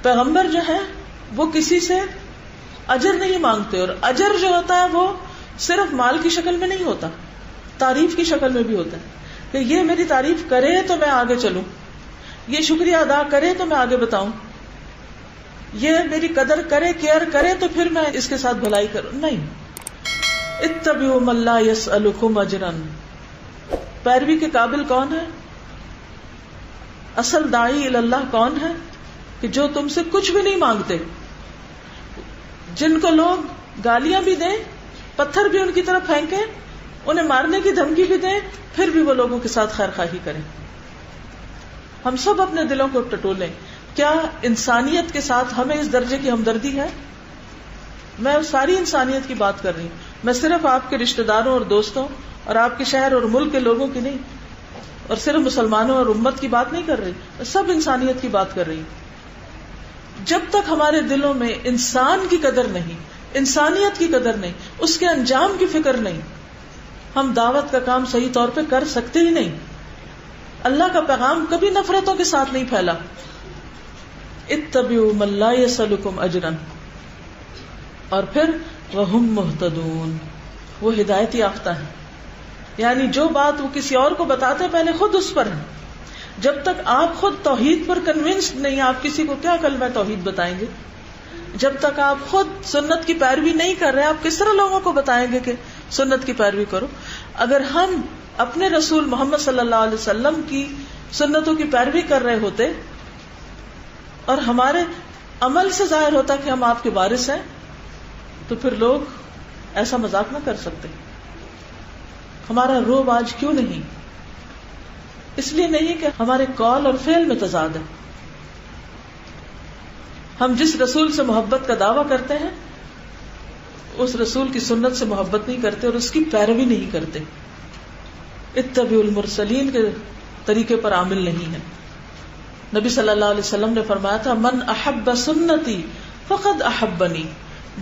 پیغمبر جو ہے وہ کسی سے اجر نہیں مانگتے، اور اجر جو ہوتا ہے وہ صرف مال کی شکل میں نہیں ہوتا، تعریف کی شکل میں بھی ہوتا ہے کہ یہ میری تعریف کرے تو میں آگے چلوں، یہ شکریہ ادا کرے تو میں آگے بتاؤں، یہ میری قدر کرے، کیئر کرے تو پھر میں اس کے ساتھ بھلائی کروں. نہیں، اتبعوا من لا يسألكم اجرا. پیروی کے قابل کون ہے؟ اصل داعی اللہ کون ہے کہ جو تم سے کچھ بھی نہیں مانگتے، جن کو لوگ گالیاں بھی دیں، پتھر بھی ان کی طرف پھینکیں، انہیں مارنے کی دھمکی بھی دیں، پھر بھی وہ لوگوں کے ساتھ خیر خواہی کریں. ہم سب اپنے دلوں کو ٹٹولیں. کیا انسانیت کے ساتھ ہمیں اس درجے کی ہمدردی ہے؟ میں ساری انسانیت کی بات کر رہی ہوں، میں صرف آپ کے رشتہ داروں اور دوستوں اور آپ کے شہر اور ملک کے لوگوں کی نہیں، اور صرف مسلمانوں اور امت کی بات نہیں کر رہی، میں سب انسانیت کی بات کر رہی ہوں. جب تک ہمارے دلوں میں انسان کی قدر نہیں، انسانیت کی قدر نہیں، اس کے انجام کی فکر نہیں، ہم دعوت کا کام صحیح طور پہ کر سکتے ہی نہیں. اللہ کا پیغام کبھی نفرتوں کے ساتھ نہیں پھیلا. اتبعوا من لا يسألكم اجرا، اور پھر وهم مهتدون، وہ ہدایت یافتہ ہیں. یعنی جو بات وہ کسی اور کو بتاتے پہلے خود اس پر ہیں. جب تک آپ خود توحید پر کنونسڈ نہیں، آپ کسی کو کیا کلمہ توحید بتائیں گے؟ جب تک آپ خود سنت کی پیروی نہیں کر رہے، آپ کس طرح لوگوں کو بتائیں گے کہ سنت کی پیروی کرو؟ اگر ہم اپنے رسول محمد صلی اللہ علیہ وسلم کی سنتوں کی پیروی کر رہے ہوتے اور ہمارے عمل سے ظاہر ہوتا کہ ہم آپ کے وارث ہیں، تو پھر لوگ ایسا مذاق نہ کر سکتے. ہمارا روب آج کیوں نہیں؟ اس لیے نہیں کہ ہمارے قول اور فعل میں تضاد ہے. ہم جس رسول سے محبت کا دعویٰ کرتے ہیں اس رسول کی سنت سے محبت نہیں کرتے اور اس کی پیروی نہیں کرتے، اتبعوا المرسلین کے طریقے پر عامل نہیں ہے. نبی صلی اللہ علیہ وسلم نے فرمایا تھا، من احب سنتی فقد احبنی،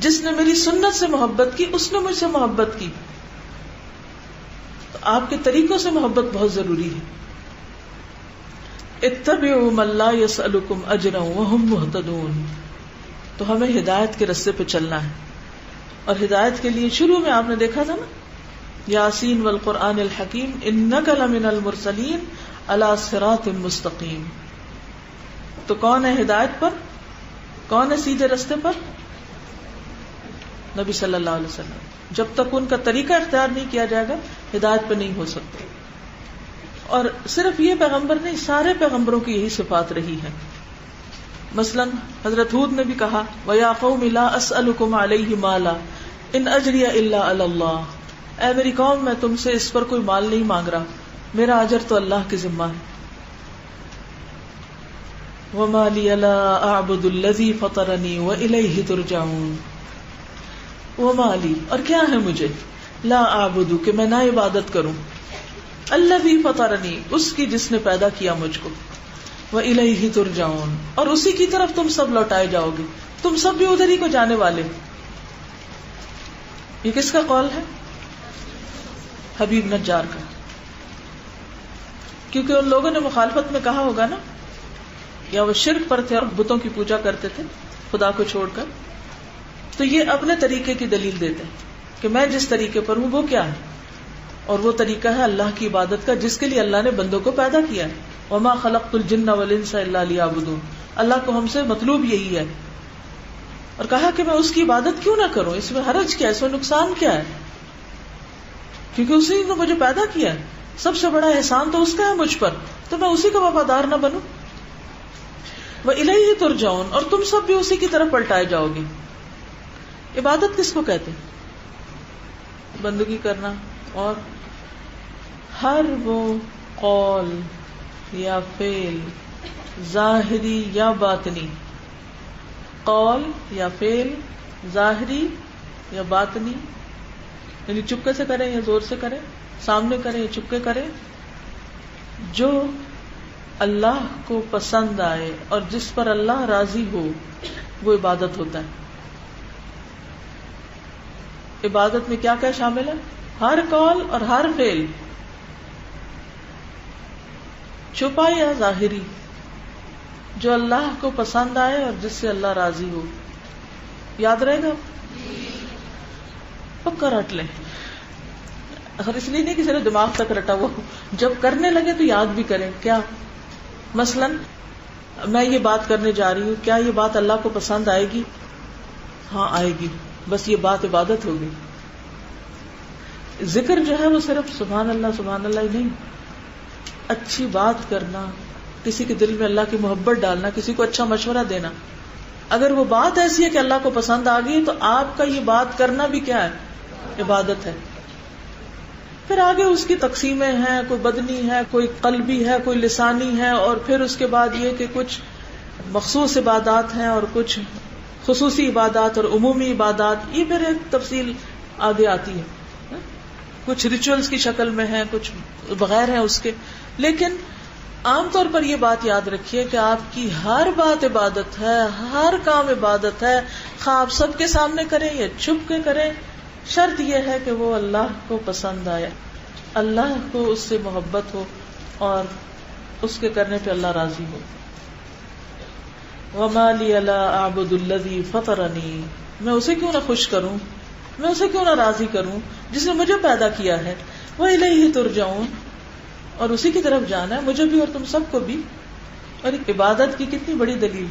جس نے میری سنت سے محبت کی اس نے مجھ سے محبت کی. تو آپ کے طریقوں سے محبت بہت ضروری ہے. اتبعوا من لا يسألكم اجرا وهم مهتدون. تو ہمیں ہدایت کے رستے پہ چلنا ہے، اور ہدایت کے لیے شروع میں آپ نے دیکھا تھا نا، یاسین والقرآن الحکیم انک لمن المرسلین علی صراط مستقیم. تو کون ہے ہدایت پر؟ کون ہے سیدھے رستے پر؟ نبی صلی اللہ علیہ وسلم. جب تک ان کا طریقہ اختیار نہیں کیا جائے گا ہدایت پہ نہیں ہو سکتے. اور صرف یہ پیغمبر نہیں، سارے پیغمبروں کی یہی صفات رہی ہے. مثلا حضرت ہود نے بھی کہا، وَيَا قَوْمِ لَا أَسْأَلُكُمْ عَلَيْهِ مَالًا إِنْ أَجْرِيَ إِلَّا عَلَى اللَّهِ. اے میری قوم، میں تم سے اس پر کوئی مال نہیں مانگ رہا، میرا اجر تو اللہ کے ذمہ ہے. وَمَا لِيَ لَا أَعْبُدُ الَّذِي فَطَرَنِي وَإِلَيْهِ تُرْجَعُونَ. وَمَا لِي، اور کیا ہے مجھے، لا اعبد، کہ میں نہ عبادت کروں، الذی فطرنی، اس کی جس نے پیدا کیا مجھ کو، وإلیہ ترجعون، اور اسی کی طرف تم سب لوٹائے جاؤ گے، تم سب بھی ادھر ہی کو جانے والے. یہ کس کا قول ہے؟ حبیب نجار کا. کیونکہ ان لوگوں نے مخالفت میں کہا ہوگا نا، یا وہ شرک پر تھے اور بتوں کی پوجا کرتے تھے خدا کو چھوڑ کر، تو یہ اپنے طریقے کی دلیل دیتے ہیں کہ میں جس طریقے پر ہوں وہ کیا ہے، اور وہ طریقہ ہے اللہ کی عبادت کا، جس کے لیے اللہ نے بندوں کو پیدا کیا ہے. وما خلقت الجن والانس الا لیعبدون. اللہ کو ہم سے مطلوب یہی ہے. اور کہا کہ میں اس کی عبادت کیوں نہ کروں، اس میں حرج کیا ہے، اس میں نقصان کیا ہے، کیونکہ اسی نے مجھے پیدا کیا ہے، سب سے بڑا احسان تو اس کا ہے مجھ پر، تو میں اسی کا وفادار نہ بنوں. وإلیہ ترجعون، اور تم سب بھی اسی کی طرف پلٹائے جاؤ گے. عبادت کس کو کہتے ہیں؟ بندگی کرنا. اور ہر وہ قول یا فعل ظاہری یا باطنی، قول یا فعل ظاہری یا باطنی، یعنی چپکے سے کریں یا زور سے کریں، سامنے کریں یا چپکے کریں، جو اللہ کو پسند آئے اور جس پر اللہ راضی ہو وہ عبادت ہوتا ہے. عبادت میں کیا کیا شامل ہے؟ ہر قول اور ہر فعل، چھپا یا ظاہری، جو اللہ کو پسند آئے اور جس سے اللہ راضی ہو. یاد رہے گا؟ پکا رٹ لیں. اگر اس لیے نہیں کہ صرف دماغ تک رٹا ہوا، جب کرنے لگے تو یاد بھی کریں. کیا مثلا میں یہ بات کرنے جا رہی ہوں، کیا یہ بات اللہ کو پسند آئے گی؟ ہاں آئے گی. بس یہ بات عبادت ہوگی. ذکر جو ہے وہ صرف سبحان اللہ ہی نہیں، اچھی بات کرنا، کسی کے دل میں اللہ کی محبت ڈالنا، کسی کو اچھا مشورہ دینا. اگر وہ بات ایسی ہے کہ اللہ کو پسند آ گئی تو آپ کا یہ بات کرنا بھی کیا ہے؟ عبادت ہے. پھر آگے اس کی تقسیمیں ہیں، کوئی بدنی ہے، کوئی قلبی ہے، کوئی لسانی ہے، اور پھر اس کے بعد یہ کہ کچھ مخصوص عبادات ہیں اور کچھ خصوصی عبادات اور عمومی عبادات. یہ پھر ایک تفصیل آگے آتی ہے. کچھ ریچولز کی شکل میں ہیں، کچھ بغیر ہیں اس کے. لیکن عام طور پر یہ بات یاد رکھیے کہ آپ کی ہر بات عبادت ہے، ہر کام عبادت ہے، خواہ آپ سب کے سامنے کریں یا چھپ کے کریں. شرط یہ ہے کہ وہ اللہ کو پسند آئے، اللہ کو اس سے محبت ہو اور اس کے کرنے پہ اللہ راضی ہو. وَمَا لِيَ لَا أَعْبُدُ الَّذِي فَطَرَنِي، میں اسے کیوں نہ خوش کروں، میں اسے کیوں نہ راضی کروں جس نے مجھے پیدا کیا ہے. وَإِلَيْهِ تُرْجَعُونَ، اور اسی کی طرف جانا ہے مجھے بھی اور تم سب کو بھی. اور عبادت کی کتنی بڑی دلیل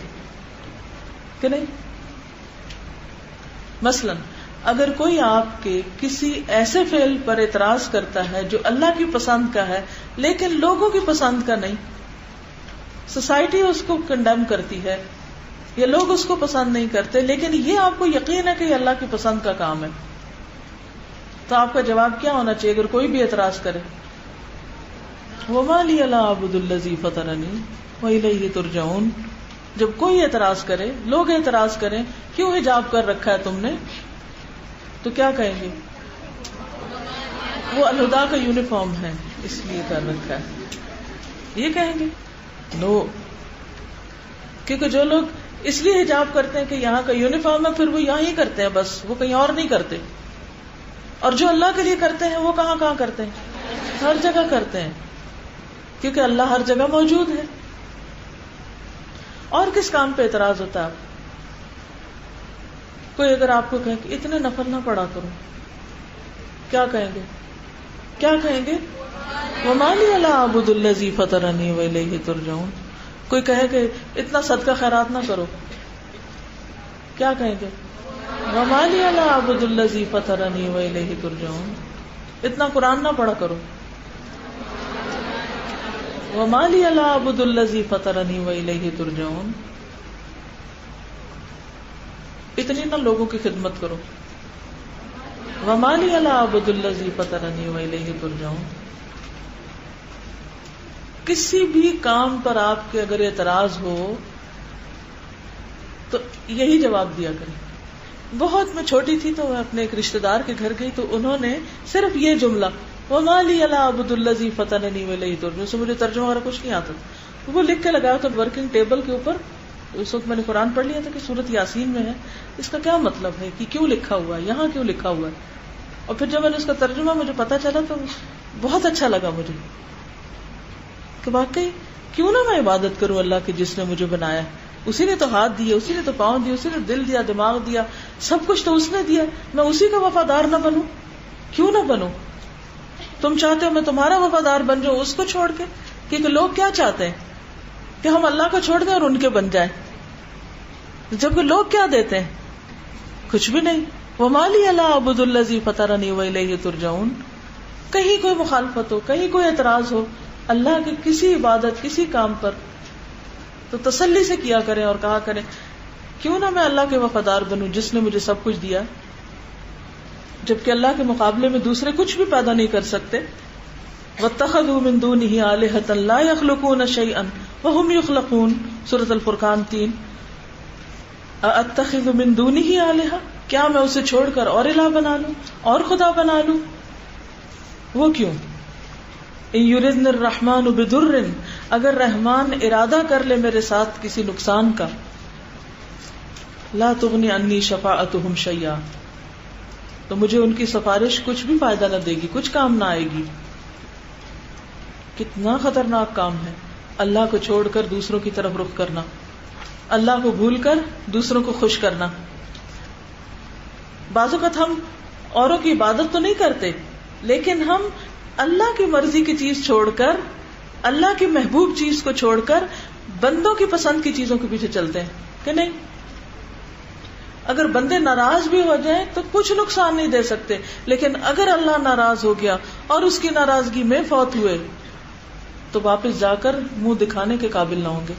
کہ نہیں. مثلا اگر کوئی آپ کے کسی ایسے فعل پر اعتراض کرتا ہے جو اللہ کی پسند کا ہے لیکن لوگوں کی پسند کا نہیں، سوسائٹی اس کو کنڈیم کرتی ہے یا لوگ اس کو پسند نہیں کرتے، لیکن یہ آپ کو یقین ہے کہ یہ اللہ کی پسند کا کام ہے، تو آپ کا جواب کیا ہونا چاہیے اگر کوئی بھی اعتراض کرے؟ وَمَا لِيَ لَا أَعْبُدُ الَّذِي فَطَرَنِي وَإِلَيْهِ تُرْجَعُونَ. جب کوئی اعتراض کرے، لوگ اعتراض کریں کیوں حجاب کر رکھا ہے تم نے، تو کیا کہیں گے؟ وہ الہدا کا یونیفارم ہے اس لیے کر رکھا ہے. یہ کہیں گے؟ نو. کیونکہ جو لوگ اس لیے حجاب کرتے ہیں کہ یہاں کا یونیفارم ہے، پھر وہ یہاں ہی کرتے ہیں، بس وہ کہیں اور نہیں کرتے. اور جو اللہ کے لیے کرتے ہیں وہ کہاں کہاں کرتے ہیں؟ ہر جگہ کرتے ہیں، کیونکہ اللہ ہر جگہ موجود ہے. اور کس کام پہ اعتراض ہوتا ہے آپ؟ کوئی اگر آپ کو کہے کہ اتنے نفل نہ پڑا کرو، کیا کہیں گے؟ کیا کہیں گے؟ وَمَا لِيَ لَا أَعْبُدُ الَّذِي فَطَرَنِي وَإِلَيْهِ تُرْجَعُونَ. کوئی کہے کہ اتنا صدقہ خیرات نہ کرو، کیا کہیں گے؟ وَمَا لِيَ لَا أَعْبُدُ الَّذِي فَطَرَنِي وَإِلَيْهِ تُرْجَعُونَ. اتنا قرآن نہ پڑھا کرو. وَمَا لِيَ لَا أَعْبُدُ الَّذِي فَطَرَنِي وَإِلَيْهِ تُرْجَعُونَ. اتنی نہ لوگوں کی خدمت کرو. وَمَا لِيَ لَا أَعْبُدُ الَّذِي فَطَرَنِي وَإِلَيْهِ تُرْجَعُونَ. کسی بھی کام پر آپ کے اگر اعتراض ہو تو یہی جواب دیا کریں. بہت میں چھوٹی تھی تو میں اپنے ایک رشتے دار کے گھر گئی تو انہوں نے صرف یہ جملہ وَمَا لِيَ لَا أَعْبُدُ الَّذِي فَطَرَنِي وَإِلَيْهِ تُرْجَعُونَ، سے مجھے ترجمہ وغیرہ کچھ نہیں آتا، وہ لکھ کے لگایا تھا ورکنگ ٹیبل کے اوپر. اس وقت میں نے قرآن پڑھ لیا تھا کہ سورۃ یاسین میں ہے، اس کا کیا مطلب ہے، کہ کیوں لکھا ہوا ہے، یہاں کیوں لکھا ہوا ہے. اور پھر جب میں نے اس کا ترجمہ مجھے پتا چلا تو بہت اچھا لگا مجھے کہ واقعی کیوں نہ میں عبادت کروں اللہ کی جس نے مجھے بنایا. اسی نے تو ہاتھ دیے، اسی نے تو پاؤں دیے، اسی نے دل دیا، دماغ دیا، سب کچھ تو اس نے دیا. میں اسی کا وفادار نہ بنوں؟ کیوں نہ بنوں؟ تم چاہتے ہو میں تمہارا وفادار بن جاؤں اس کو چھوڑ کے؟ کیونکہ لوگ کیا چاہتے ہیں کہ ہم اللہ کو چھوڑ دیں اور ان کے بن جائیں، جبکہ لوگ کیا دیتے ہیں؟ کچھ بھی نہیں. وَمَا لِيَ لَا أَعْبُدُ الَّذِي فَطَرَنِي وَإِلَيْهِ تُرْجَعُونَ. کہیں کوئی مخالفت ہو، کہیں کوئی اعتراض ہو اللہ کی کسی عبادت، کسی کام پر، تو تسلی سے کیا کریں اور کہا کریں کیوں نہ میں اللہ کے وفادار بنوں جس نے مجھے سب کچھ دیا، جبکہ اللہ کے مقابلے میں دوسرے کچھ بھی پیدا نہیں کر سکتے. وَاتَّخَذُوا مِن دُونِهِ آلِهَةً لَا يَخْلُقُونَ شَيْئًا وَهُمْ يُخْلَقُونَ. سورۃ الفرقان 3. أَأَتَّخِذُ مِن دُونِهِ آلِهَةً، کیا میں اسے چھوڑ کر اور الہ بنا لوں اور خدا بنا لوں؟ وہ کیوں؟ إِن يُرِدْنِ الرَّحْمَنُ بِضُرٍّ، اگر رحمان ارادہ کر لے میرے ساتھ کسی نقصان کا، لَا تُغْنِ عَنِّي شَفَاعَتُهُمْ شَيْئًا، تو مجھے ان کی سفارش کچھ بھی فائدہ نہ دے گی، کچھ کام نہ آئے گی. کتنا خطرناک کام ہے اللہ کو چھوڑ کر دوسروں کی طرف رخ کرنا، اللہ کو بھول کر دوسروں کو خوش کرنا. بعض اوقات ہم اوروں کی عبادت تو نہیں کرتے، لیکن ہم اللہ کی مرضی کی چیز چھوڑ کر، اللہ کی محبوب چیز کو چھوڑ کر بندوں کی پسند کی چیزوں کے پیچھے چلتے ہیں کہ نہیں. اگر بندے ناراض بھی ہو جائیں تو کچھ نقصان نہیں دے سکتے، لیکن اگر اللہ ناراض ہو گیا اور اس کی ناراضگی میں فوت ہوئے تو واپس جا کر منہ دکھانے کے قابل نہ ہوں گے.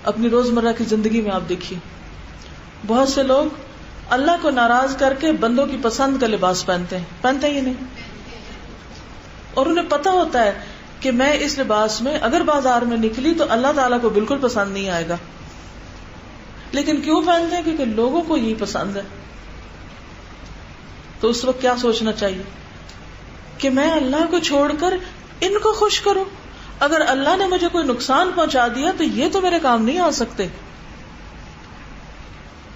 اپنی روزمرہ کی زندگی میں آپ دیکھیے، بہت سے لوگ اللہ کو ناراض کر کے بندوں کی پسند کا لباس پہنتے ہی نہیں، اور انہیں پتا ہوتا ہے کہ میں اس لباس میں اگر بازار میں نکلی تو اللہ تعالیٰ کو بالکل پسند نہیں آئے گا، لیکن کیوں پہنتے ہیں؟ کیونکہ لوگوں کو یہی پسند ہے. تو اس وقت کیا سوچنا چاہیے کہ میں اللہ کو چھوڑ کر ان کو خوش کروں. اگر اللہ نے مجھے کوئی نقصان پہنچا دیا تو یہ تو میرے کام نہیں آ سکتے.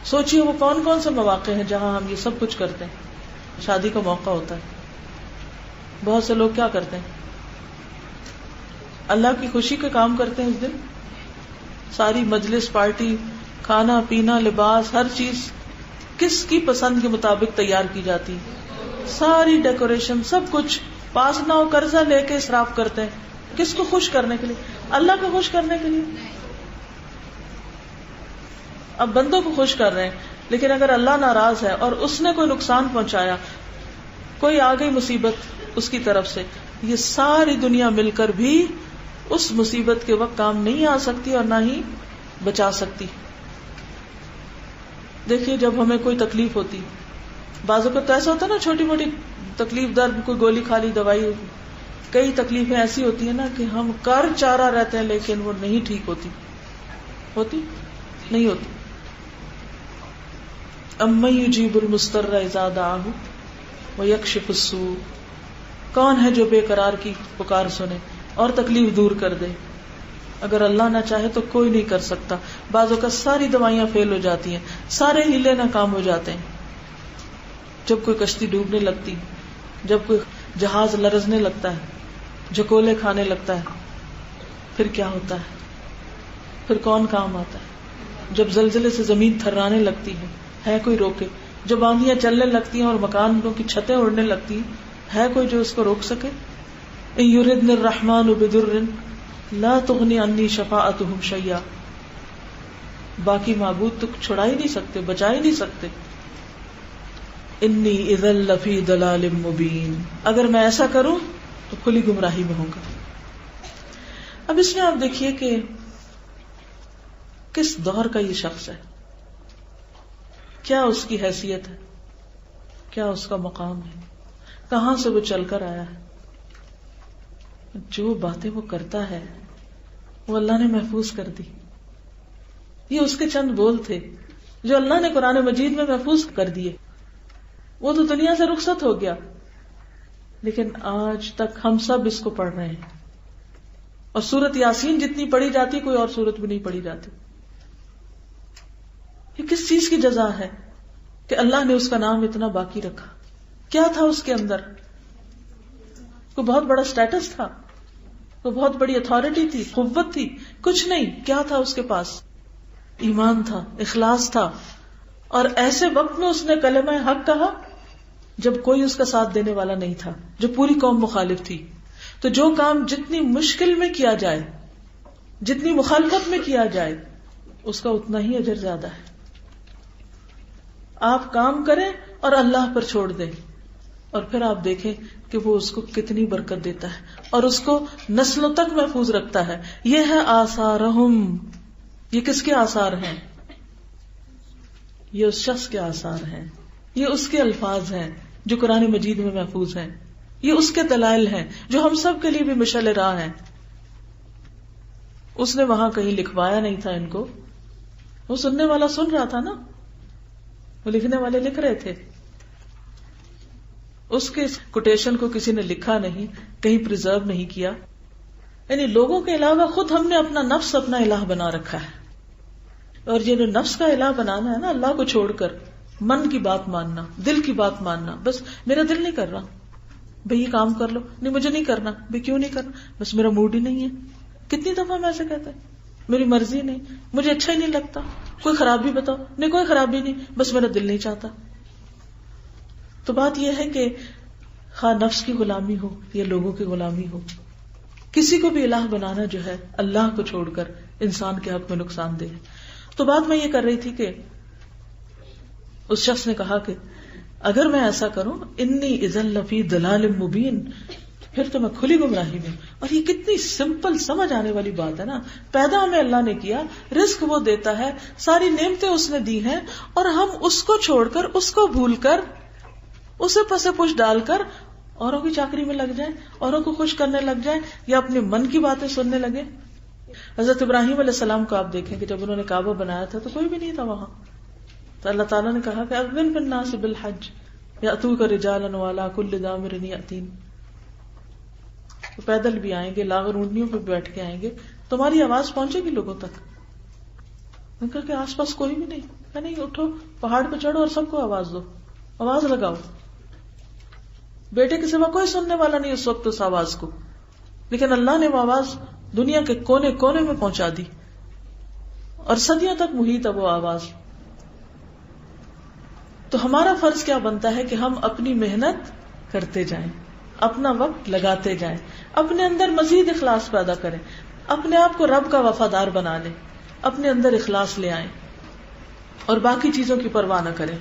سوچیے وہ کون کون سے مواقع ہیں جہاں ہم یہ سب کچھ کرتے ہیں. شادی کا موقع ہوتا ہے، بہت سے لوگ کیا کرتے ہیں؟ اللہ کی خوشی کے کام کرتے ہیں. اس دن ساری مجلس، پارٹی، کھانا پینا، لباس، ہر چیز کس کی پسند کے مطابق تیار کی جاتی، ساری ڈیکوریشن، سب کچھ پاس نہ ہو، قرضہ لے کے اسراف کرتے ہیں. کس کو خوش کرنے کے لیے؟ اللہ کو خوش کرنے کے لیے. اب بندوں کو خوش کر رہے ہیں، لیکن اگر اللہ ناراض ہے اور اس نے کوئی نقصان پہنچایا، کوئی آ گئی مصیبت اس کی طرف سے، یہ ساری دنیا مل کر بھی اس مصیبت کے وقت کام نہیں آ سکتی اور نہ ہی بچا سکتی. دیکھیے جب ہمیں کوئی تکلیف ہوتی، بعضوں کو تو ایسا ہوتا ہے نا، چھوٹی موٹی تکلیف، درد، کوئی گولی کھا لی، دوائی. کئی تکلیفیں ایسی ہوتی ہیں نا کہ ہم کر چارہ رہتے ہیں لیکن وہ نہیں ٹھیک ہوتی نہیں ہوتی. امن یجیب المضطر اذا دعاہ ویکشف السوء، کون ہے جو بے قرار کی پکار سنے اور تکلیف دور کر دے؟ اگر اللہ نہ چاہے تو کوئی نہیں کر سکتا. بعضوں کا ساری دوائیاں فیل ہو جاتی ہیں، سارے ہیلے ناکام ہو جاتے ہیں. جب کوئی کشتی ڈوبنے لگتی، جب کوئی جہاز لرزنے لگتا ہے، جھکولے کھانے لگتا ہے، پھر کیا ہوتا ہے؟ پھر کون کام آتا ہے؟ جب زلزلے سے زمین تھرانے لگتی ہے کوئی روکے؟ جب آندیاں چلنے لگتی ہیں اور مکانوں کی چھتیں اڑنے لگتی ہیں، ہے کوئی جو اس کو روک سکے؟ ان یردن الرحمن بضر لا تغنی عنی شفاعتهم شیئا، باقی معبود تو چھڑا ہی نہیں سکتے، بچا ہی نہیں سکتے. انی اذا لفی ضلال مبین، اگر میں ایسا کروں تو کھلی گمراہی میں ہوں گا. اب اس میں آپ دیکھیے کہ کس دور کا یہ شخص ہے، کیا اس کی حیثیت ہے، کیا اس کا مقام ہے، کہاں سے وہ چل کر آیا ہے. جو باتیں وہ کرتا ہے وہ اللہ نے محفوظ کر دی. یہ اس کے چند بول تھے جو اللہ نے قرآن مجید میں محفوظ کر دیے. وہ تو دنیا سے رخصت ہو گیا، لیکن آج تک ہم سب اس کو پڑھ رہے ہیں. اور سورت یاسین جتنی پڑھی جاتی کوئی اور سورت بھی نہیں پڑھی جاتی. یہ کس چیز کی جزا ہے کہ اللہ نے اس کا نام اتنا باقی رکھا؟ کیا تھا اس کے اندر؟ کوئی بہت بڑا سٹیٹس تھا؟ کوئی بہت بڑی اتھارٹی تھی، قوت تھی؟ کچھ نہیں. کیا تھا اس کے پاس؟ ایمان تھا، اخلاص تھا. اور ایسے وقت میں اس نے کلمہ حق کہا جب کوئی اس کا ساتھ دینے والا نہیں تھا، جو پوری قوم مخالف تھی. تو جو کام جتنی مشکل میں کیا جائے، جتنی مخالفت میں کیا جائے، اس کا اتنا ہی اجر زیادہ ہے. آپ کام کریں اور اللہ پر چھوڑ دیں، اور پھر آپ دیکھیں کہ وہ اس کو کتنی برکت دیتا ہے اور اس کو نسلوں تک محفوظ رکھتا ہے. یہ ہے آثارہم. یہ کس کے آثار ہیں؟ یہ اس شخص کے آثار ہیں، یہ اس کے الفاظ ہیں جو قرآن مجید میں محفوظ ہیں. یہ اس کے دلائل ہیں جو ہم سب کے لیے بھی مشعل راہ ہیں. اس نے وہاں کہیں لکھوایا نہیں تھا ان کو، وہ سننے والا سن رہا تھا نا، وہ لکھنے والے لکھ رہے تھے. اس کے کوٹیشن کو کسی نے لکھا نہیں، کہیں پریزرو نہیں کیا. یعنی لوگوں کے علاوہ خود ہم نے اپنا نفس اپنا الہ بنا رکھا ہے. اور یہ جو نفس کا الہ بنانا ہے نا، اللہ کو چھوڑ کر من کی بات ماننا، دل کی بات ماننا، بس میرا دل نہیں کر رہا، بھئی یہ کام کر لو، نہیں مجھے نہیں کرنا، بھئی کیوں نہیں کرنا، بس میرا موڈ ہی نہیں ہے. کتنی دفعہ میں ایسے کہتے ہیں میری مرضی نہیں، مجھے اچھا ہی نہیں لگتا، کوئی خرابی بتاؤ، نہیں کوئی خرابی نہیں، بس میرا دل نہیں چاہتا. تو بات یہ ہے کہ خواہ نفس کی غلامی ہو یا لوگوں کی غلامی ہو، کسی کو بھی الہ بنانا جو ہے اللہ کو چھوڑ کر انسان کے حق میں نقصان دہ ہے. تو بات میں یہ کر رہی تھی کہ اس شخص نے کہا کہ اگر میں ایسا کروں انی اذا لفی ضلال مبین، پھر تو میں کھلی گمراہی میں. اور یہ کتنی سمپل سمجھ آنے والی بات ہے نا. پیدا ہمیں اللہ نے کیا، رزق وہ دیتا ہے، ساری نعمتیں اس نے دی ہیں، اور ہم اس کو چھوڑ کر، اس کو بھول کر، اسے پسے پش ڈال کر اوروں کی چاکری میں لگ جائیں، اوروں کو خوش کرنے لگ جائیں، یا اپنے من کی باتیں سننے لگے. حضرت ابراہیم علیہ السلام کو آپ دیکھیں کہ جب انہوں نے کعبہ بنایا تھا تو کوئی بھی نہیں تھا وہاں، تو اللہ تعالیٰ نے کہا کہ اذن فی الناس بالحج یأتوک رجالا وعلی کل ضامر یأتین، تو پیدل بھی آئیں گے، لاغر اونٹنیوں پہ بیٹھ کے آئیں گے، تمہاری آواز پہنچے گی لوگوں تک. میں کہا کہ آس پاس کوئی بھی نہیں، کہ نہیں اٹھو پہاڑ پہ چڑھو اور سب کو آواز دو، آواز لگاؤ. بیٹے کے سوا کوئی سننے والا نہیں اس وقت اس آواز کو، لیکن اللہ نے وہ آواز دنیا کے کونے کونے میں پہنچا دی اور صدیوں تک محیط ہے وہ آواز. تو ہمارا فرض کیا بنتا ہے کہ ہم اپنی محنت کرتے جائیں، اپنا وقت لگاتے جائیں، اپنے اندر مزید اخلاص پیدا کریں، اپنے آپ کو رب کا وفادار بنا لیں، اپنے اندر اخلاص لے آئیں اور باقی چیزوں کی پرواہ نہ کریں.